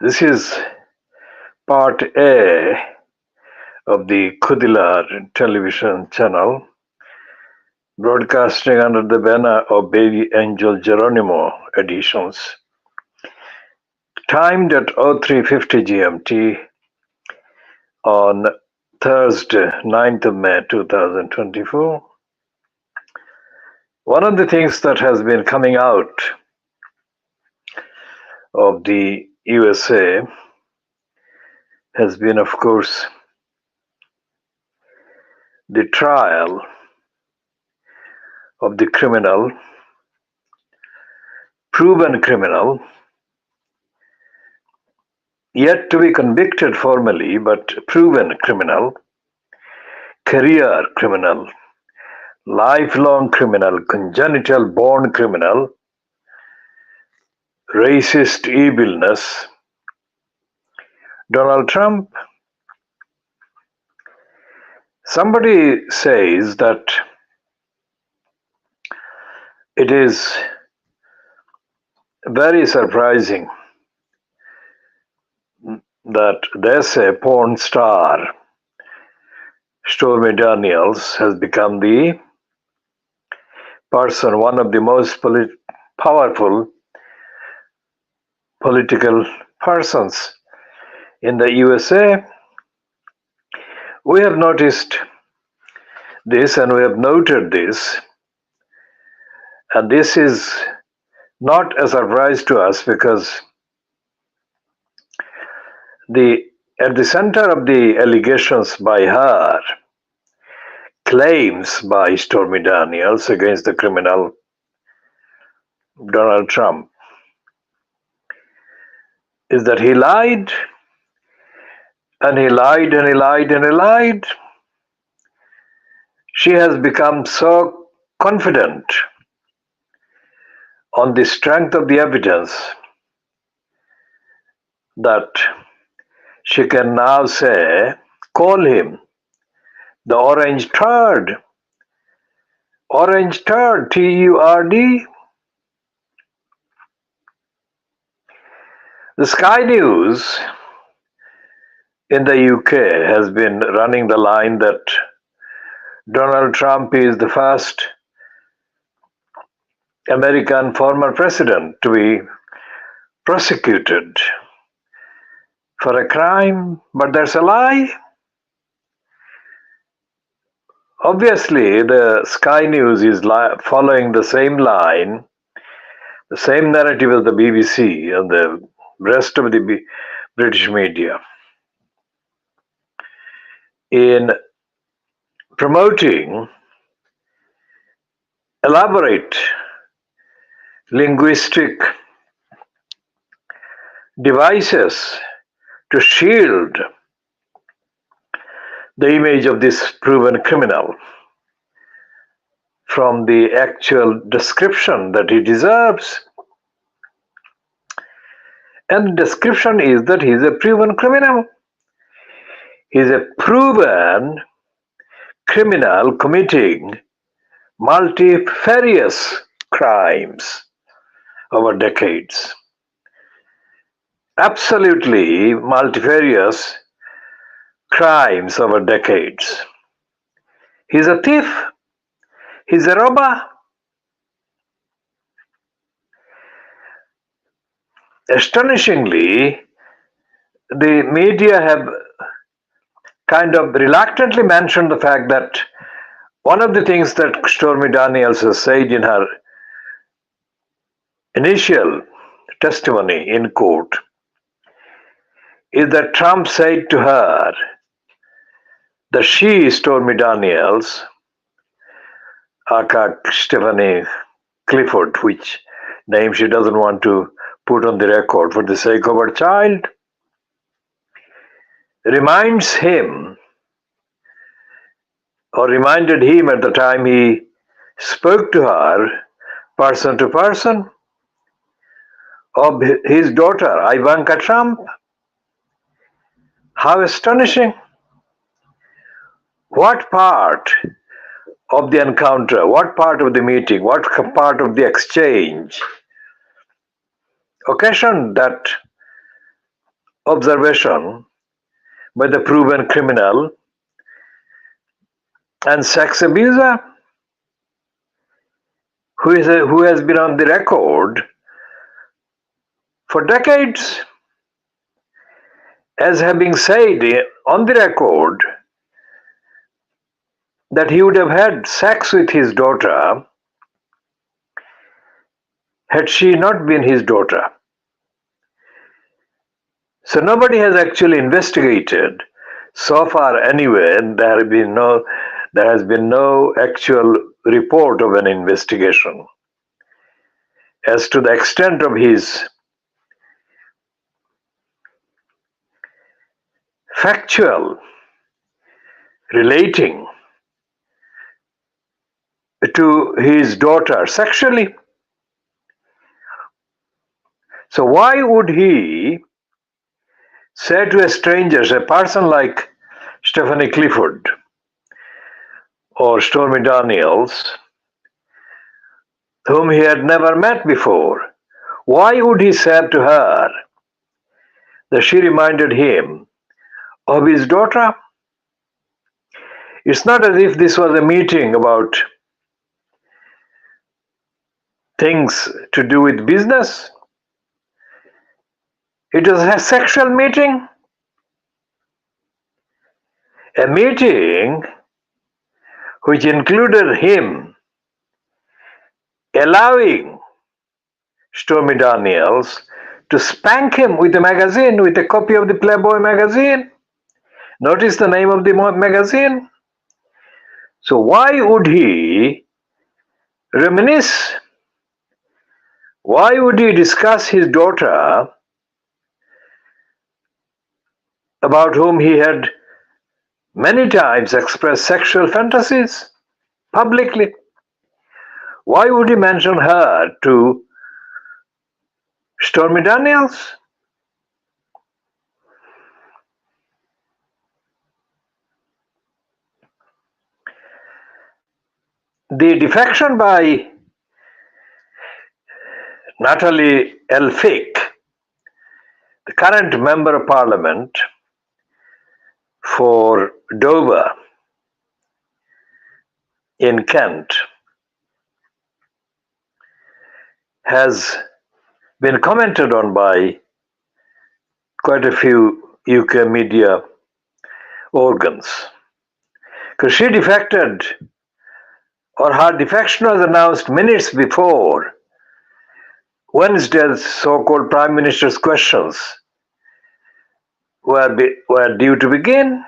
This is part A of the KhoodeelaarTV television channel, broadcasting under the banner of Baby Angel Geronimo editions, timed at 03:50 GMT on Thursday, 9th of May 2024. One of the things that has been coming out of the USA has been, of course, the trial of the criminal, proven criminal, yet to be convicted formally, but proven criminal, career criminal, lifelong criminal, congenital born criminal, racist evilness, Donald Trump. Somebody says that it is very surprising that there's a porn star, Stormy Daniels, has become the person, one of the most powerful political persons in the USA. We have noticed this and we have noted this, and this is not a surprise to us because at the center of the allegations by her, claims by Stormy Daniels against the criminal Donald Trump, is that he lied, and he lied, and he lied, and he lied. She has become so confident on the strength of the evidence that she can now say, call him the orange turd, T-U-R-D. The Sky News in the UK has been running the line that Donald Trump is the first American former president to be prosecuted for a crime, but there's a lie. Obviously, the Sky News is following the same line, the same narrative as the BBC and the rest of the British media in promoting elaborate linguistic devices to shield the image of this proven criminal from the actual description that he deserves. And the description is that he is a proven criminal. He is a proven criminal committing multifarious crimes over decades. Absolutely multifarious crimes over decades. He's a thief. He's a robber. Astonishingly, the media have kind of reluctantly mentioned the fact that one of the things that Stormy Daniels has said in her initial testimony in court is that Trump said to her that she, Stormy Daniels, aka Stephanie Clifford, which name she doesn't want to put on the record for the sake of her child, reminds him or reminded him at the time he spoke to her person to person of his daughter, Ivanka Trump. How astonishing! What part of the encounter, what part of the meeting, what part of the exchange occasioned that observation by the proven criminal and sex abuser who has been on the record for decades as having said on the record that he would have had sex with his daughter had she not been his daughter. So nobody has actually investigated so far anyway. There has been no actual report of an investigation as to the extent of his factual relating to his daughter sexually. So why would he say to a stranger, a person like Stephanie Clifford or Stormy Daniels, whom he had never met before, why would he say to her that she reminded him of his daughter? It's not as if this was a meeting about things to do with business. It was a sexual meeting. A meeting which included him allowing Stormy Daniels to spank him with a magazine, with a copy of the Playboy magazine. Notice the name of the magazine. So why would he reminisce? Why would he discuss his daughter, about whom he had many times expressed sexual fantasies publicly? Why would he mention her to Stormy Daniels? The defection by Natalie Haque, the current Member of Parliament for Dover in Kent, has been commented on by quite a few UK media organs. Because she defected, or her defection was announced minutes before Wednesday's so-called Prime Minister's questions were due to begin.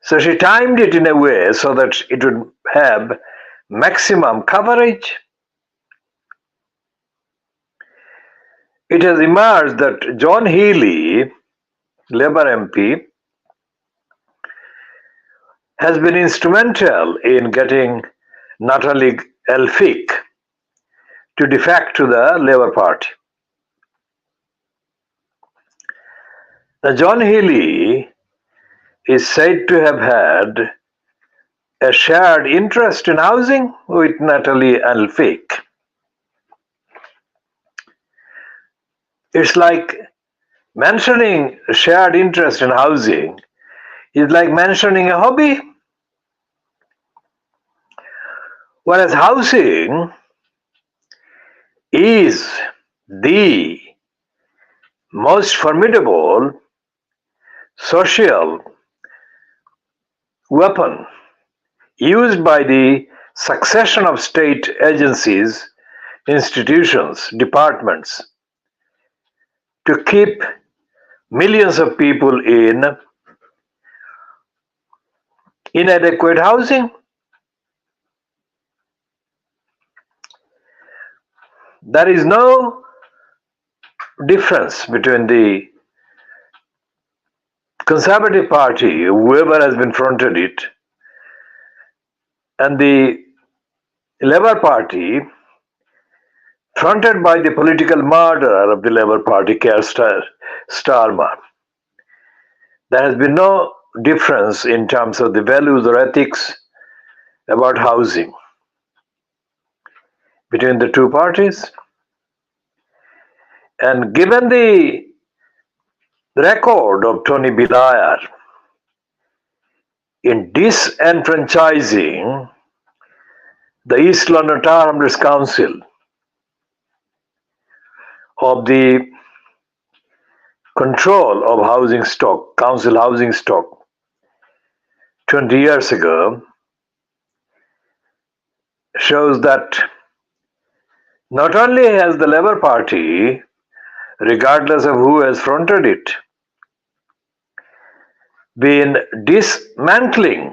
So she timed it in a way so that it would have maximum coverage. It has emerged that John Healey, Labour MP, has been instrumental in getting Natalie Haque to defect to the Labour Party. Now, John Healey is said to have had a shared interest in housing with Natalie Haque. It's like mentioning a shared interest in housing is like mentioning a hobby. Whereas housing is the most formidable social weapon used by the succession of state agencies, institutions, departments to keep millions of people in inadequate housing. There is no difference between the Conservative Party, whoever has been fronted it, and the Labour Party, fronted by the political murderer of the Labour Party, Keir Starmer. There has been no difference in terms of the values or ethics about housing between the two parties. And given the record of Tony Blair in disenfranchising the East London Tower Hamlets Council of the control of housing stock, council housing stock 20 years ago, shows that not only has the Labour Party, regardless of who has fronted it, been dismantling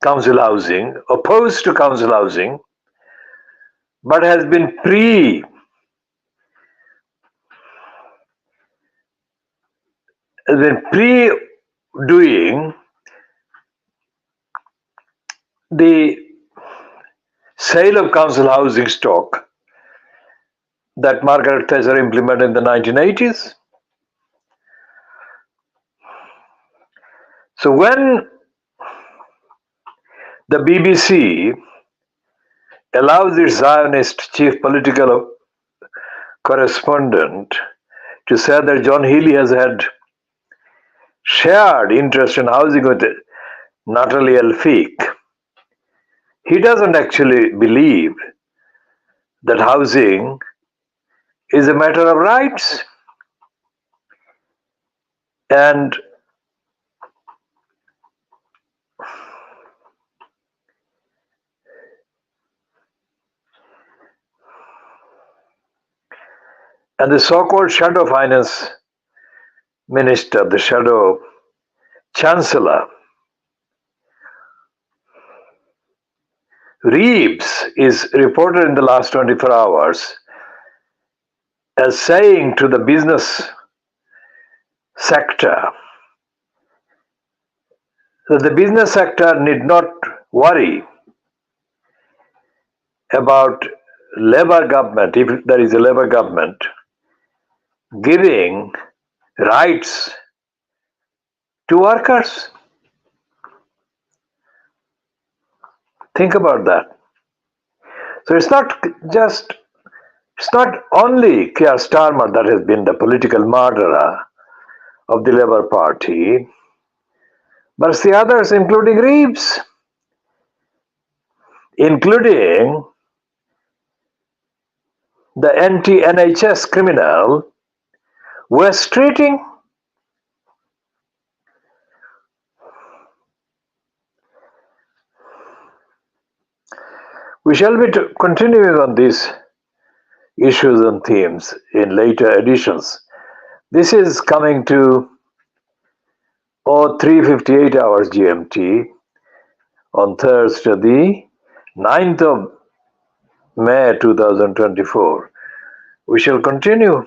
council housing, opposed to council housing, but has been pre-doing the sale of council housing stock that Margaret Thatcher implemented in the 1980s. So when the BBC allows its Zionist chief political correspondent to say that John Healey has had shared interest in housing with Natalie Haque, he doesn't actually believe that housing is a matter of rights. And the so-called shadow finance minister, the shadow chancellor, Reeves, is reported in the last 24 hours as saying to the business sector that the business sector need not worry about Labour government, if there is a Labour government, giving rights to workers. Think about that. So it's not only Keir Starmer that has been the political murderer of the Labour Party, but it's the others, including Reeves, including the anti-NHS criminal Wes Streeting. We shall be continuing on these issues and themes in later editions. This is coming to 3:58 hours GMT on Thursday, the 9th of May 2024. We shall continue